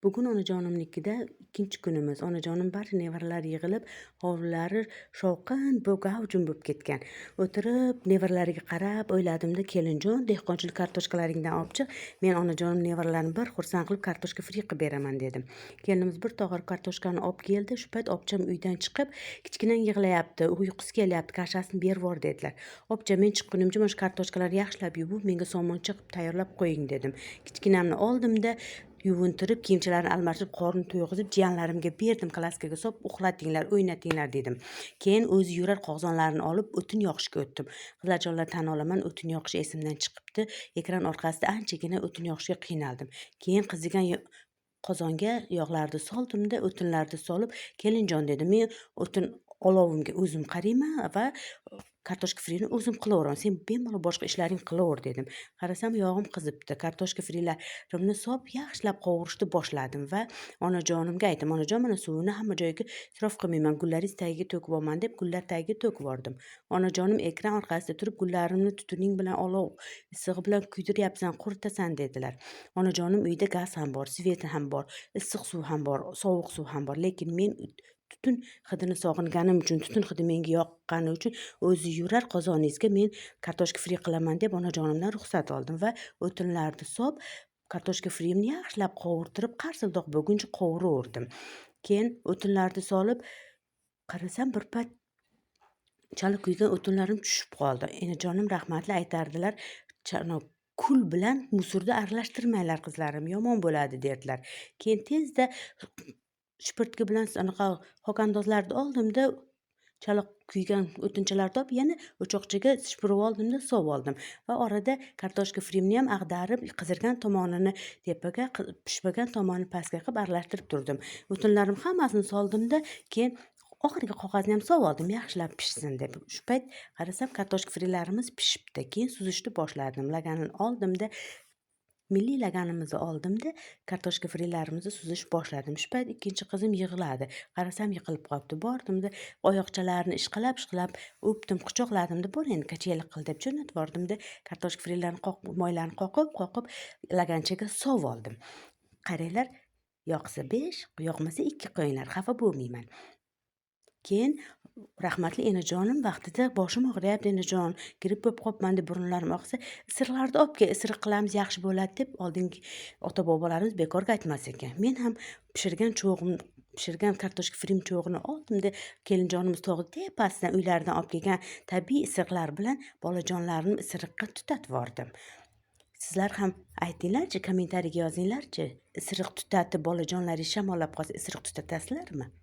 Bugun onajonimnikida ikkinchi kunimiz. Onajonim barcha nevaralari yig'ilib, hovlilari shovqin gavjum bo'lib ketgan. O'tirib, nevaralariga qarab o'yladimda, kelinjon, dehqonchilik kartoshkalaringdan olib chiq. Men onajonim nevaralarni bir xursand qilib kartoshka fri qilib beraman dedim. Kelinimiz bir tog'or kartoshkani olib keldi. Shu payt opcham uydan chiqib, kichkinang yig'layapti, uyqusi kelyapti, kashasini berib yubor dedilar. Opcha, men chiqqunimcha mana shu kartoshkalarni yaxshilab yuvib, menga somoncha qilib tayyorlab qo'ying dedim. Kichkinamni oldimda yuvintirib, kiyimchilarni almashtirib, qorni to'yg'izib, jiyanlarimga berdim, klaskaga solib, uxlatinglar, o'ynatinglar dedim. Keyin o'zi yurar qozonlarini olib o'tin yoqishga o'tdim. Qizlarjonlar, tan olaman, o'tin yoqish esimdan chiqibdi. Ekran orqasida anchagina o'tin yoqishga qiynaldim. Keyin qizigan qozonga yog'larni soldimda, o'tinlarni solib, kelinjon dedim, men o'tin olovimga o'zim qarayman va kartoshka frini o'zim qilaveraman, sen bemalol boshqa ishlaring qilaver dedim. Qarasam, yog'im qizibdi. Kartoshka frilarimni solib yaxshilab qovurishni boshladim va onajonimga aytdim, onajon, mana suvini hamma joyiga isrof qilmayman, gullaringiz tagiga to'kib olman deb gullar tagiga to'kib yubordim. Onajonim ekran orqasida turib, gullarimni tutuning bilan olov issig'i bilan kuydiryapsan, quritasan dedilar. Onajonim uyda gaz ham bor, sveti ham bor, issiq suv ham bor, sovuq suv ham bor, lekin men tutun hidini sog'inganim uchun, tutun hidi menga yoqqani uchun o'zi yurar qozoningizga men kartoshka fri qilaman deb onajonimdan ruxsat oldim va o'tinlarni solib, kartoshka frimni yaxshilab qovurtirib, qarsildoq bo'lguncha qovuraverdim. Keyin o'tinlarni solib, qarasam bir payt chala kuygan o'tinlarim tushib qoldi. Enajonim rahmatli aytardilar, kul bilan musorni aralashtirmanglar qizlarim, yomon bo'ladi derdilar. Keyin tezda shpirtka bilan anaqa xokandozlarni oldimda, chala kuygan o'tinchalarni olib, yana o'choqchaga shipirib oldimda, sovib oldim va orada kartoshka frimni ham ag'darib, qizirgan tomonini tepaga, pishmagan tomonini pastga qilib aralashtirib turdim. O'tinlarim hammasini soldimda, keyin oxirgi qog'ozni ham sovib oldim, yaxshilab pishsin deb. Shu payt qarasam, kartoshka frilarimiz pishibdi. Keyin suzishni boshladim. Laganini oldimda, milliy laganimizni oldimda, kartoshka frilarimizni suzish boshladim. Shu payt ikkinchi qizim yig'ladi. Qarasam, yiqilib qolibdi. Bordimda, oyoqchalarini ishqalab o'pdim, quchoqladimda, bor endi kachalik qil deb jo'natib yubordimda, kartoshka frilarini moylarini qoqib, laganchaga sovib oldim. Qaranglar, yoqsa 5, yoqmasa 2 qo'yinglar, xafa bo'lmayman. Keyin rahmatli enajonim vaqtida boshim og'riyapti enajon, gripp bo'lib qolibman deb burunlarim oqsa, isiriqlarni olib kel, isiriq qilamiz, yaxshi bo'ladi deb oldingi ota bobolarimiz bekorga aytmas ekan. Men ham pishirgan kartoshka frim cho'g'ini oldimda, kelinjonimiz tog'i tepasidan uylaridan olib kelgan tabiiy isiriqlar bilan bolajonlarimni isiriqqa tutatib yubordim. Sizlar ham aytinglarchi, kommentariyaga yozinglarchi, isiriq tutatib bolajonlaringiz shamollab qolsa isiriq tutatasizlarmi?